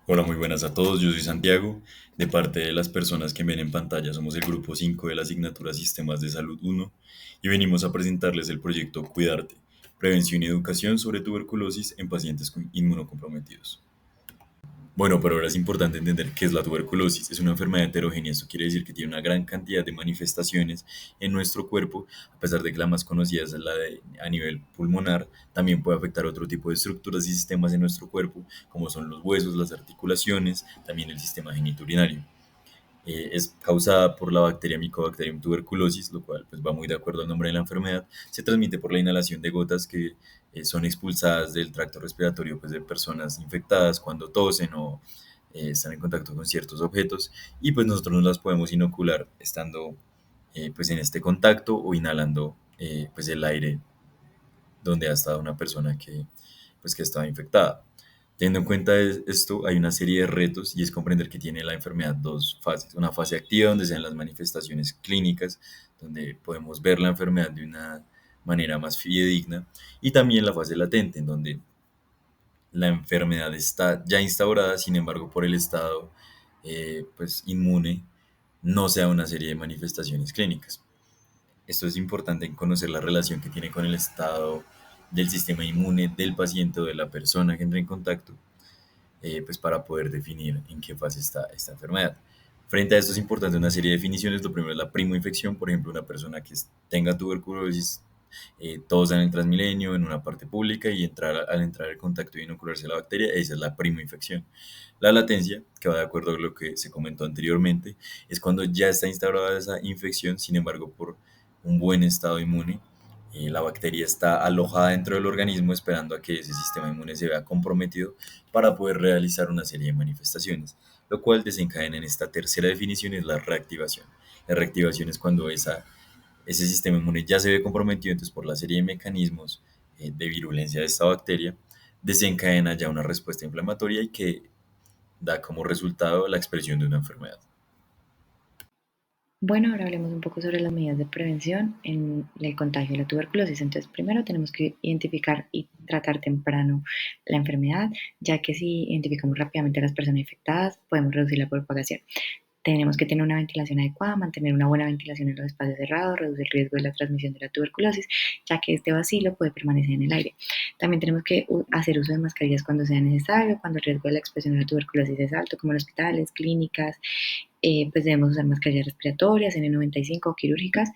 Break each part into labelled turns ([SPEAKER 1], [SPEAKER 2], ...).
[SPEAKER 1] Hola, muy buenas a todos. Yo soy Santiago. De parte de las personas que ven en pantalla, somos el grupo 5 de la asignatura Sistemas de Salud 1 y venimos a presentarles el proyecto Cuidarte, prevención y educación sobre tuberculosis en pacientes inmunocomprometidos. Bueno, pero ahora es importante entender qué es la tuberculosis. Es una enfermedad heterogénea. Esto quiere decir que tiene una gran cantidad de manifestaciones en nuestro cuerpo, a pesar de que la más conocida es la de a nivel pulmonar. También puede afectar otro tipo de estructuras y sistemas en nuestro cuerpo, como son los huesos, las articulaciones, también el sistema genitourinario. Es causada por la bacteria Mycobacterium tuberculosis, lo cual pues, va muy de acuerdo al nombre de la enfermedad. Se transmite por la inhalación de gotas que son expulsadas del tracto respiratorio pues, de personas infectadas cuando tosen o están en contacto con ciertos objetos y pues nosotros nos las podemos inocular estando pues en este contacto o inhalando pues el aire donde ha estado una persona que estaba infectada. Teniendo en cuenta esto, hay una serie de retos y es comprender que tiene la enfermedad dos fases. Una fase activa donde se dan las manifestaciones clínicas, donde podemos ver la enfermedad de una manera más fidedigna, y también la fase latente, en donde la enfermedad está ya instaurada, sin embargo, por el estado pues, inmune, no se da una serie de manifestaciones clínicas. Esto es importante en conocer la relación que tiene con el estado del sistema inmune del paciente o de la persona que entra en contacto, pues para poder definir en qué fase está esta enfermedad. Frente a esto es importante una serie de definiciones. Lo primero es la primoinfección. Por ejemplo, una persona que tenga tuberculosis, todos en el Transmilenio, en una parte pública y al entrar en contacto y inocularse la bacteria, esa es la primoinfección. La latencia, que va de acuerdo a lo que se comentó anteriormente, es cuando ya está instaurada esa infección, sin embargo, por un buen estado inmune, la bacteria está alojada dentro del organismo esperando a que ese sistema inmune se vea comprometido para poder realizar una serie de manifestaciones, lo cual desencadena en esta tercera definición es la reactivación. La reactivación es cuando ese sistema inmune ya se ve comprometido, entonces por la serie de mecanismos de virulencia de esta bacteria, desencadena ya una respuesta inflamatoria y que da como resultado la expresión de una enfermedad.
[SPEAKER 2] Bueno, ahora hablemos un poco sobre las medidas de prevención en el contagio de la tuberculosis. Entonces, primero tenemos que identificar y tratar temprano la enfermedad, ya que si identificamos rápidamente a las personas infectadas, podemos reducir la propagación. Tenemos que tener una ventilación adecuada, mantener una buena ventilación en los espacios cerrados, reduce el riesgo de la transmisión de la tuberculosis, ya que este bacilo puede permanecer en el aire. También tenemos que hacer uso de mascarillas cuando sea necesario, cuando el riesgo de la expresión de la tuberculosis es alto, como en hospitales, clínicas, pues debemos usar mascarillas respiratorias, N95 o quirúrgicas.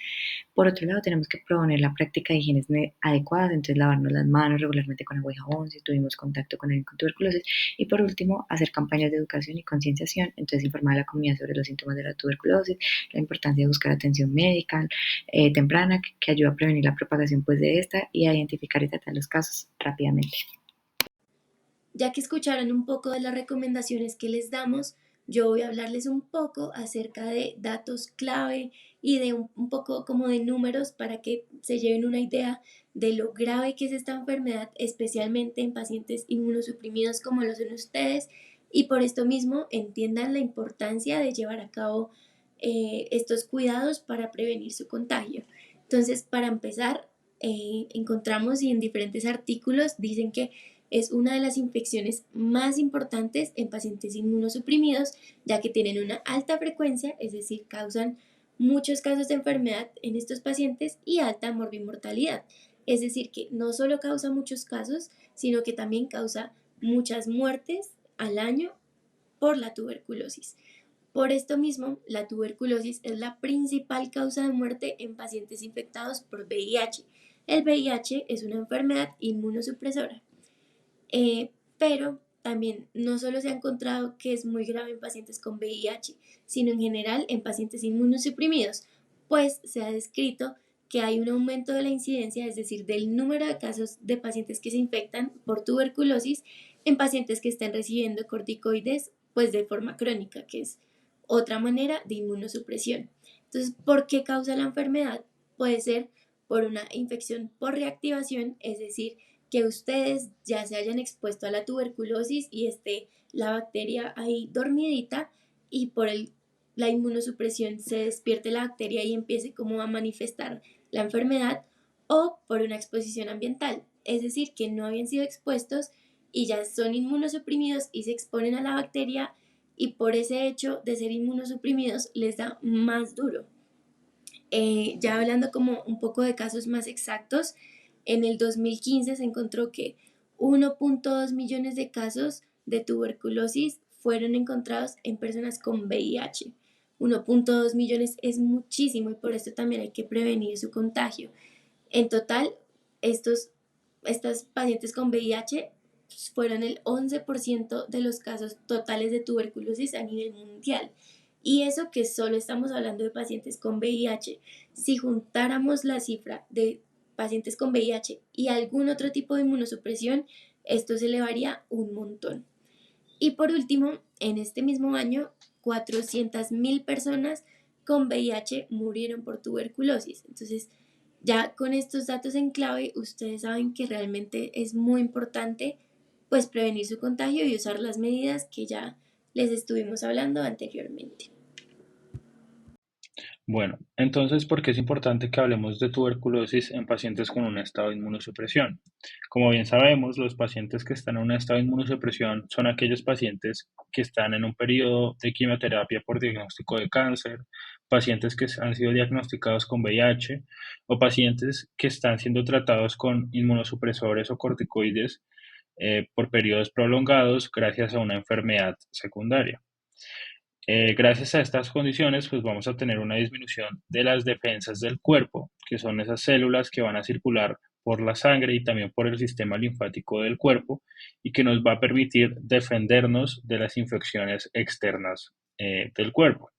[SPEAKER 2] Por otro lado, tenemos que proponer la práctica de higienes adecuadas, entonces lavarnos las manos regularmente con agua y jabón si tuvimos contacto con alguien con tuberculosis. Y por último, hacer campañas de educación y concienciación, entonces informar a la comunidad sobre los síntomas de la tuberculosis, la importancia de buscar atención médica temprana que ayuda a prevenir la propagación pues, de esta y a identificar y tratar los casos rápidamente.
[SPEAKER 3] Ya que escucharon un poco de las recomendaciones que les damos, yo voy a hablarles un poco acerca de datos clave y de un poco como de números para que se lleven una idea de lo grave que es esta enfermedad, especialmente en pacientes inmunosuprimidos como lo son ustedes, y por esto mismo entiendan la importancia de llevar a cabo estos cuidados para prevenir su contagio. Entonces, para empezar, encontramos y en diferentes artículos dicen que es una de las infecciones más importantes en pacientes inmunosuprimidos, ya que tienen una alta frecuencia, es decir, causan muchos casos de enfermedad en estos pacientes y alta morbimortalidad. Es decir, que no solo causa muchos casos, sino que también causa muchas muertes al año por la tuberculosis. Por esto mismo, la tuberculosis es la principal causa de muerte en pacientes infectados por VIH. El VIH es una enfermedad inmunosupresora. Pero también no solo se ha encontrado que es muy grave en pacientes con VIH, sino en general en pacientes inmunosuprimidos, pues se ha descrito que hay un aumento de la incidencia, es decir, del número de casos de pacientes que se infectan por tuberculosis en pacientes que estén recibiendo corticoides, pues de forma crónica, que es otra manera de inmunosupresión. Entonces, ¿por qué causa la enfermedad? Puede ser por una infección por reactivación, es decir, que ustedes ya se hayan expuesto a la tuberculosis y esté la bacteria ahí dormidita y la inmunosupresión se despierte la bacteria y empiece como a manifestar la enfermedad, o por una exposición ambiental, es decir, que no habían sido expuestos y ya son inmunosuprimidos y se exponen a la bacteria y por ese hecho de ser inmunosuprimidos les da más duro. Ya hablando como un poco de casos más exactos, en el 2015 se encontró que 1.2 millones de casos de tuberculosis fueron encontrados en personas con VIH. 1.2 millones es muchísimo y por esto también hay que prevenir su contagio. En total, estas pacientes con VIH fueron el 11% de los casos totales de tuberculosis a nivel mundial. Y eso que solo estamos hablando de pacientes con VIH. Si juntáramos la cifra de pacientes con VIH y algún otro tipo de inmunosupresión, esto se elevaría un montón. Y por último, en este mismo año, 400.000 personas con VIH murieron por tuberculosis. Entonces, ya con estos datos en clave, ustedes saben que realmente es muy importante pues prevenir su contagio y usar las medidas que ya les estuvimos hablando anteriormente.
[SPEAKER 4] Bueno, entonces, ¿por qué es importante que hablemos de tuberculosis en pacientes con un estado de inmunosupresión? Como bien sabemos, los pacientes que están en un estado de inmunosupresión son aquellos pacientes que están en un periodo de quimioterapia por diagnóstico de cáncer, pacientes que han sido diagnosticados con VIH o pacientes que están siendo tratados con inmunosupresores o corticoides por periodos prolongados gracias a una enfermedad secundaria. Gracias a estas condiciones, pues vamos a tener una disminución de las defensas del cuerpo, que son esas células que van a circular por la sangre y también por el sistema linfático del cuerpo y que nos va a permitir defendernos de las infecciones externas del cuerpo.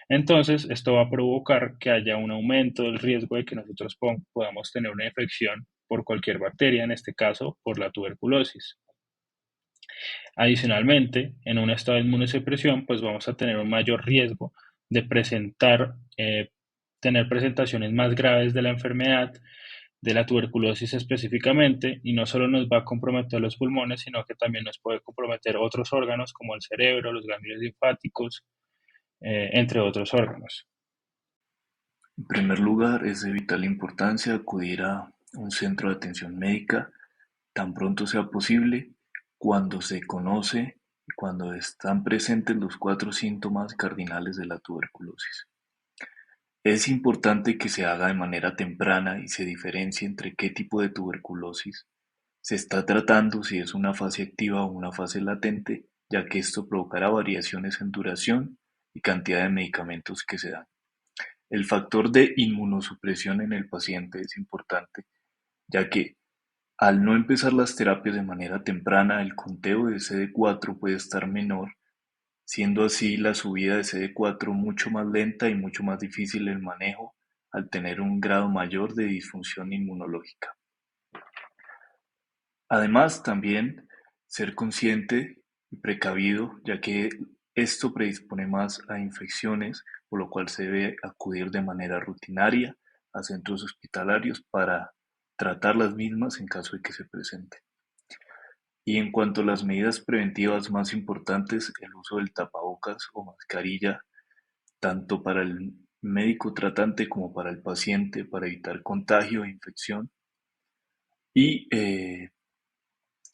[SPEAKER 4] Entonces, esto va a provocar que haya un aumento del riesgo de que nosotros podamos tener una infección por cualquier bacteria, en este caso por la tuberculosis. Adicionalmente, en un estado de inmunosupresión, pues vamos a tener un mayor riesgo de tener presentaciones más graves de la enfermedad, de la tuberculosis específicamente, y no solo nos va a comprometer los pulmones, sino que también nos puede comprometer otros órganos como el cerebro, los ganglios linfáticos, entre otros órganos.
[SPEAKER 5] En primer lugar, es de vital importancia acudir a un centro de atención médica tan pronto sea posible cuando se conoce y cuando están presentes los 4 síntomas cardinales de la tuberculosis. Es importante que se haga de manera temprana y se diferencie entre qué tipo de tuberculosis se está tratando, si es una fase activa o una fase latente, ya que esto provocará variaciones en duración y cantidad de medicamentos que se dan. El factor de inmunosupresión en el paciente es importante, ya que al no empezar las terapias de manera temprana, el conteo de CD4 puede estar menor, siendo así la subida de CD4 mucho más lenta y mucho más difícil el manejo al tener un grado mayor de disfunción inmunológica. Además, también ser consciente y precavido, ya que esto predispone más a infecciones, por lo cual se debe acudir de manera rutinaria a centros hospitalarios para tratar las mismas en caso de que se presenten. Y en cuanto a las medidas preventivas más importantes, el uso del tapabocas o mascarilla, tanto para el médico tratante como para el paciente, para evitar contagio e infección. Y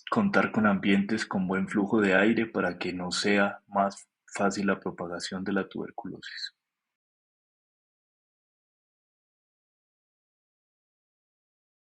[SPEAKER 5] contar con ambientes con buen flujo de aire para que no sea más fácil la propagación de la tuberculosis.